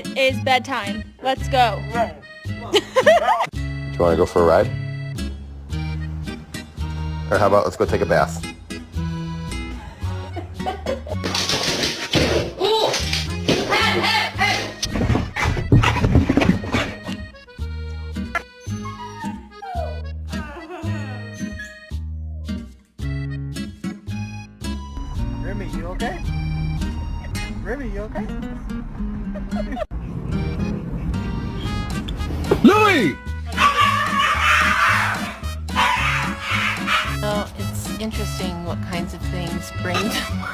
It is bedtime. Let's go. Do you want to go for a ride? Or how about let's go take a bath? Remy, you okay? Remy, you okay? Louie! Well, it's interesting what kinds of things bring to mind.